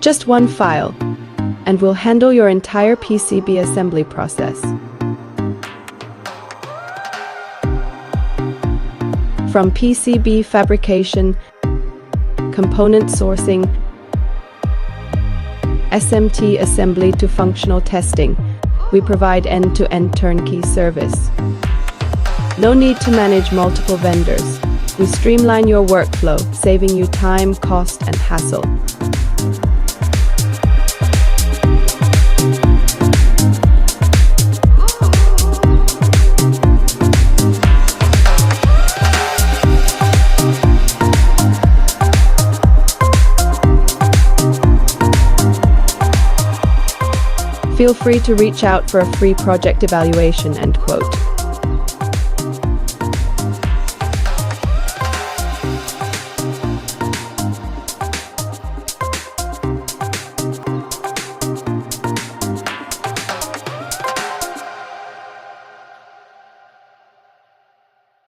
Just one file, and we'll handle your entire PCB assembly process. From PCB fabrication, component sourcing, SMT assembly to functional testing, we provide end-to-end turnkey service. No need to manage multiple vendors. We streamline your workflow, saving you time, cost, and hassle. Feel free to reach out for a free project evaluation, end quote.